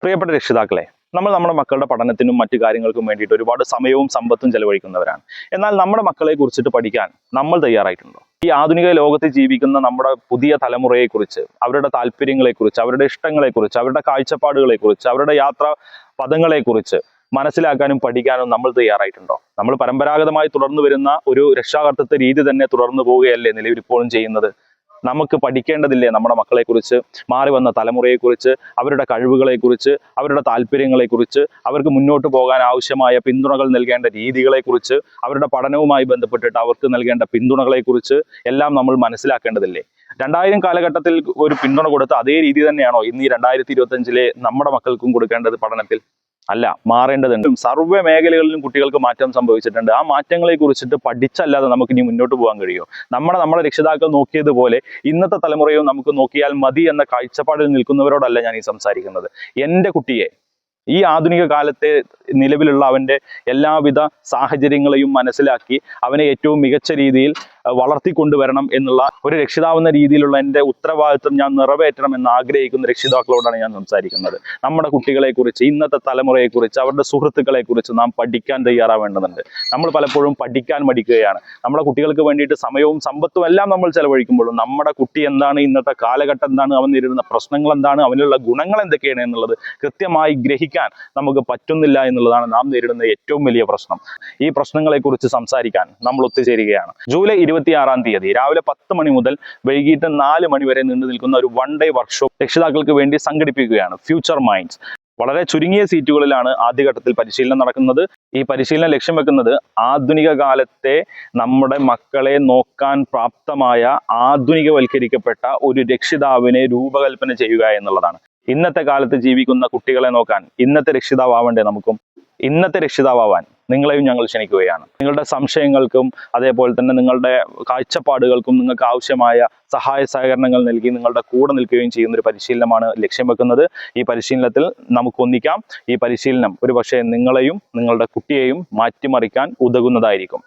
പ്രിയപ്പെട്ട രക്ഷിതാക്കളെ, നമ്മുടെ മക്കളുടെ പഠനത്തിനും മറ്റു കാര്യങ്ങൾക്കും വേണ്ടിയിട്ട് ഒരുപാട് സമയവും സമ്പത്തും ചെലവഴിക്കുന്നവരാണ്. എന്നാൽ നമ്മുടെ മക്കളെ കുറിച്ചിട്ട് പഠിക്കാൻ നമ്മൾ തയ്യാറായിട്ടുണ്ടോ? ഈ ആധുനിക ലോകത്ത് ജീവിക്കുന്ന നമ്മുടെ പുതിയ തലമുറയെക്കുറിച്ച്, അവരുടെ താല്പര്യങ്ങളെക്കുറിച്ച്, അവരുടെ ഇഷ്ടങ്ങളെക്കുറിച്ച്, അവരുടെ കാഴ്ചപ്പാടുകളെക്കുറിച്ച്, അവരുടെ യാത്രാ പദങ്ങളെക്കുറിച്ച് മനസ്സിലാക്കാനും പഠിക്കാനും നമ്മൾ തയ്യാറായിട്ടുണ്ടോ? നമ്മൾ പരമ്പരാഗതമായി തുടർന്നു വരുന്ന ഒരു രക്ഷാകർത്തൃത്വ രീതി തന്നെ തുടർന്നു പോവുകയല്ലേ നിലവിൽ ഇപ്പോഴും ചെയ്യുന്നത്? നമുക്ക് പഠിക്കേണ്ടതില്ലേ നമ്മുടെ മക്കളെക്കുറിച്ച്, മാറി വന്ന തലമുറയെക്കുറിച്ച്, അവരുടെ കഴിവുകളെക്കുറിച്ച്, അവരുടെ താല്പര്യങ്ങളെക്കുറിച്ച്, അവർക്ക് മുന്നോട്ട് പോകാൻ ആവശ്യമായ പിന്തുണകൾ നൽകേണ്ട രീതികളെക്കുറിച്ച്, അവരുടെ പഠനവുമായി ബന്ധപ്പെട്ടിട്ട് അവർക്ക് നൽകേണ്ട പിന്തുണകളെക്കുറിച്ച് എല്ലാം നമ്മൾ മനസ്സിലാക്കേണ്ടതില്ലേ? 2000 കാലഘട്ടത്തിൽ ഒരു പിന്തുണ കൊടുത്ത അതേ രീതി തന്നെയാണോ ഇന്ന് ഈ 2025 നമ്മുടെ മക്കൾക്കും കൊടുക്കേണ്ടത് പഠനത്തിൽ? അല്ല, മാറേണ്ടതുണ്ട്. സർവ്വ മേഖലകളിലും കുട്ടികൾക്ക് മാറ്റം സംഭവിച്ചിട്ടുണ്ട്. ആ മാറ്റങ്ങളെ കുറിച്ചിട്ട് പഠിച്ചല്ലാതെ നമുക്ക് ഇനി മുന്നോട്ട് പോകാൻ കഴിയുമോ? നമ്മുടെ രക്ഷിതാക്കൾ നോക്കിയതുപോലെ ഇന്നത്തെ തലമുറയും നമുക്ക് നോക്കിയാൽ മതി എന്ന കാഴ്ചപ്പാടിൽ നിൽക്കുന്നവരോടല്ല ഞാൻ ഈ സംസാരിക്കുന്നത്. എൻ്റെ കുട്ടിയെ ഈ ആധുനിക കാലത്തെ നിലവിലുള്ള അവൻ്റെ എല്ലാവിധ സാഹചര്യങ്ങളെയും മനസ്സിലാക്കി അവനെ ഏറ്റവും മികച്ച രീതിയിൽ വളർത്തിക്കൊണ്ടുവരണം എന്നുള്ള ഒരു രക്ഷിതാവെന്ന രീതിയിലുള്ള എൻ്റെ ഉത്തരവാദിത്വം ഞാൻ നിറവേറ്റണം എന്ന് ആഗ്രഹിക്കുന്ന രക്ഷിതാക്കളോടാണ് ഞാൻ സംസാരിക്കുന്നത്. നമ്മുടെ കുട്ടികളെക്കുറിച്ച്, ഇന്നത്തെ തലമുറയെക്കുറിച്ച്, അവരുടെ സുഹൃത്തുക്കളെക്കുറിച്ച് നാം പഠിക്കാൻ തയ്യാറാവേണ്ടതുണ്ട്. നമ്മൾ പലപ്പോഴും പഠിക്കാൻ മടിക്കുകയാണ്. നമ്മുടെ കുട്ടികൾക്ക് വേണ്ടിയിട്ട് സമയവും സമ്പത്തും എല്ലാം നമ്മൾ ചെലവഴിക്കുമ്പോഴും നമ്മുടെ കുട്ടി എന്താണ്, ഇന്നത്തെ കാലഘട്ടം എന്താണ്, അവൻ നേരിടുന്ന പ്രശ്നങ്ങൾ എന്താണ്, അവനുള്ള ഗുണങ്ങൾ എന്തൊക്കെയാണ് എന്നുള്ളത് കൃത്യമായി ഗ്രഹിക്കാൻ നമുക്ക് പറ്റുന്നില്ല എന്നുള്ളതാണ് നാം നേരിടുന്ന ഏറ്റവും വലിയ പ്രശ്നം. ഈ പ്രശ്നങ്ങളെക്കുറിച്ച് സംസാരിക്കാൻ നമ്മൾ ഒത്തുചേരുകയാണ്. ജൂലൈ 26-ാം തീയതി രാവിലെ 10 മണി മുതൽ വൈകിട്ട് 4 മണി വരെ നീണ്ടു നിൽക്കുന്ന ഒരു 1 ഡേ വർക്ക്ഷോപ്പ് രക്ഷിതാക്കൾക്ക് വേണ്ടി സംഘടിപ്പിക്കുകയാണ്. Future minds. വളരെ ചുരുങ്ങിയ സീറ്റുകളിലാണ് ആദ്യഘട്ടത്തിൽ പരിശീലനം നടക്കുന്നത്. ഈ പരിശീലനം ലക്ഷ്യം വെക്കുന്നത് ആധുനിക കാലത്തെ നമ്മുടെ മക്കളെ നോക്കാൻ പ്രാപ്തമായ ആധുനികവൽക്കരിക്കപ്പെട്ട ഒരു രക്ഷിതാവിനെ രൂപകൽപ്പന ചെയ്യുക എന്നുള്ളതാണ്. ഇന്നത്തെ കാലത്ത് ജീവിക്കുന്ന കുട്ടികളെ നോക്കാൻ ഇന്നത്തെ രക്ഷിതാവണ്ടേ നമുക്കും? ഇന്നത്തെ രക്ഷിതാവാൻ നിങ്ങളെയും ഞങ്ങൾ ക്ഷണിക്കുകയാണ്. നിങ്ങളുടെ സംശയങ്ങൾക്കും അതേപോലെ തന്നെ നിങ്ങളുടെ കാഴ്ചപ്പാടുകൾക്കും നിങ്ങൾക്ക് ആവശ്യമായ സഹായ സഹകരണങ്ങൾ നൽകി നിങ്ങളുടെ കൂടെ നിൽക്കുകയും ചെയ്യുന്ന ഒരു പരിശീലനമാണ് ലക്ഷ്യം വെക്കുന്നത്. ഈ പരിശീലനത്തിൽ നമുക്ക് ഒന്നിക്കാം. ഈ പരിശീലനം ഒരു പക്ഷേ നിങ്ങളെയും നിങ്ങളുടെ കുട്ടിയെയും മാറ്റിമറിക്കാൻ ഉതകുന്നതായിരിക്കും.